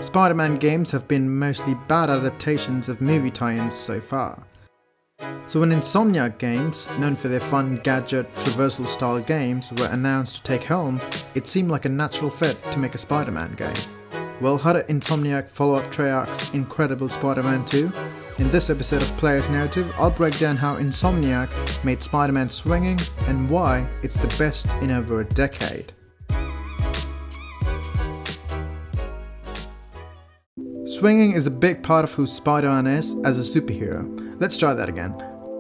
Spider-Man games have been mostly bad adaptations of movie tie-ins so far. So when Insomniac games, known for their fun gadget, traversal style games, were announced to take helm, it seemed like a natural fit to make a Spider-Man game. Well, how did Insomniac follow up Treyarch's incredible Spider-Man 2? In this episode of Player's Narrative, I'll break down how Insomniac made Spider-Man swinging and why it's the best in over a decade. Swinging is a big part of who Spider-Man is as a superhero. Let's try that again.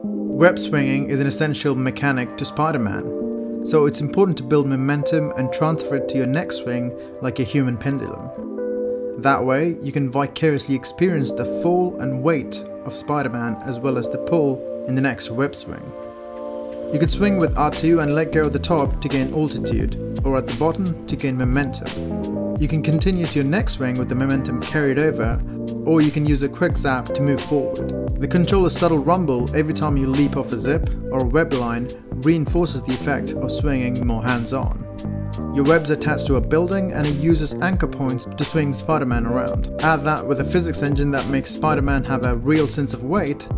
Web swinging is an essential mechanic to Spider-Man, so it's important to build momentum and transfer it to your next swing like a human pendulum. That way, you can vicariously experience the fall and weight of Spider-Man as well as the pull in the next web swing. You could swing with R2 and let go at the top to gain altitude, or at the bottom to gain momentum. You can continue to your next swing with the momentum carried over, or you can use a quick zap to move forward. The controller's subtle rumble every time you leap off a zip or a web line reinforces the effect of swinging more hands-on. Your web's attached to a building and it uses anchor points to swing Spider-Man around. Add that with a physics engine that makes Spider-Man have a real sense of weight,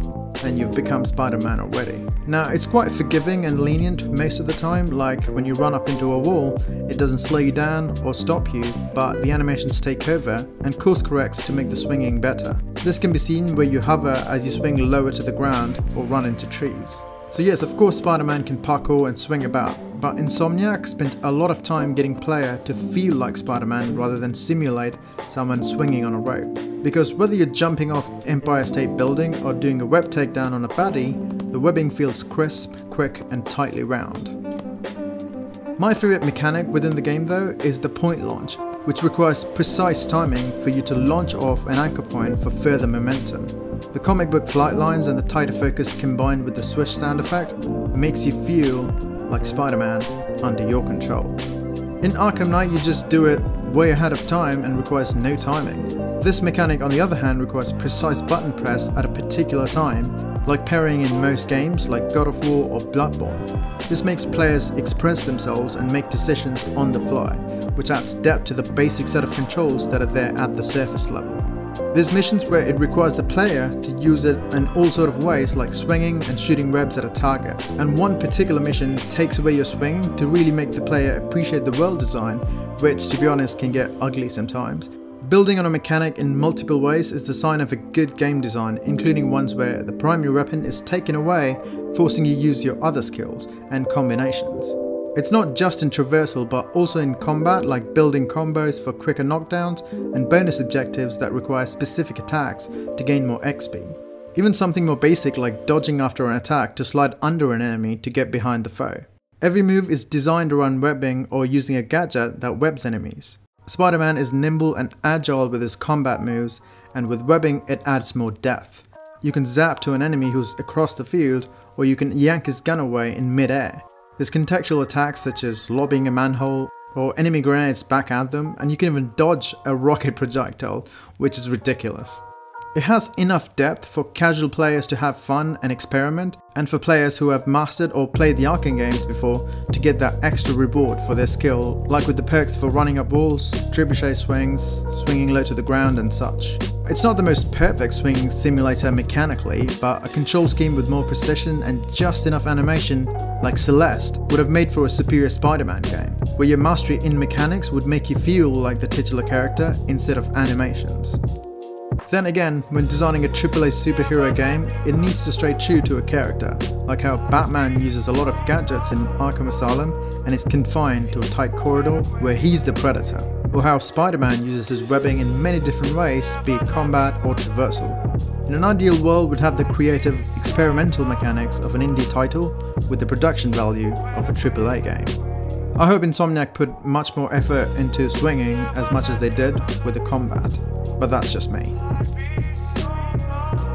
and you've become Spider-Man already. Now, it's quite forgiving and lenient most of the time, like when you run up into a wall, it doesn't slow you down or stop you, but the animations take over and course corrects to make the swinging better. This can be seen where you hover as you swing lower to the ground or run into trees. So yes, of course Spider-Man can parkour and swing about, but Insomniac spent a lot of time getting player to feel like Spider-Man rather than simulate someone swinging on a rope. Because whether you're jumping off Empire State Building or doing a web takedown on a baddie, the webbing feels crisp, quick and tightly wound. My favourite mechanic within the game though is the point launch, which requires precise timing for you to launch off an anchor point for further momentum. The comic book flight lines and the tighter focus combined with the swish sound effect makes you feel like Spider-Man under your control. In Arkham Knight you just do it way ahead of time and requires no timing. This mechanic on the other hand requires precise button press at a particular time, like parrying in most games like God of War or Bloodborne. This makes players express themselves and make decisions on the fly, which adds depth to the basic set of controls that are there at the surface level. There's missions where it requires the player to use it in all sort of ways like swinging and shooting webs at a target, and one particular mission takes away your swinging to really make the player appreciate the world design, which to be honest can get ugly sometimes. Building on a mechanic in multiple ways is the sign of a good game design, including ones where the primary weapon is taken away, forcing you to use your other skills and combinations. It's not just in traversal but also in combat, like building combos for quicker knockdowns and bonus objectives that require specific attacks to gain more XP. Even something more basic like dodging after an attack to slide under an enemy to get behind the foe. Every move is designed around webbing or using a gadget that webs enemies. Spider-Man is nimble and agile with his combat moves, and with webbing it adds more depth. You can zap to an enemy who's across the field, or you can yank his gun away in mid-air. There's contextual attacks such as lobbing a manhole or enemy grenades back at them, and you can even dodge a rocket projectile, which is ridiculous. It has enough depth for casual players to have fun and experiment, and for players who have mastered or played the Arkham games before to get that extra reward for their skill, like with the perks for running up walls, trebuchet swings, swinging low to the ground and such. It's not the most perfect swinging simulator mechanically, but a control scheme with more precision and just enough animation like Celeste would have made for a superior Spider-Man game, where your mastery in mechanics would make you feel like the titular character instead of animations. Then again, when designing a AAA superhero game, it needs to stay true to a character, like how Batman uses a lot of gadgets in Arkham Asylum and is confined to a tight corridor where he's the predator, or how Spider-Man uses his webbing in many different ways, be it combat or traversal. In an ideal world, we'd have the creative, experimental mechanics of an indie title with the production value of a AAA game. I hope Insomniac put much more effort into swinging as much as they did with the combat, but that's just me.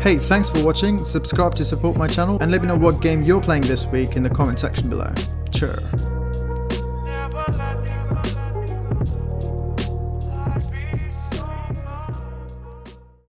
Hey, thanks for watching, subscribe to support my channel and let me know what game you're playing this week in the comment section below. Sure.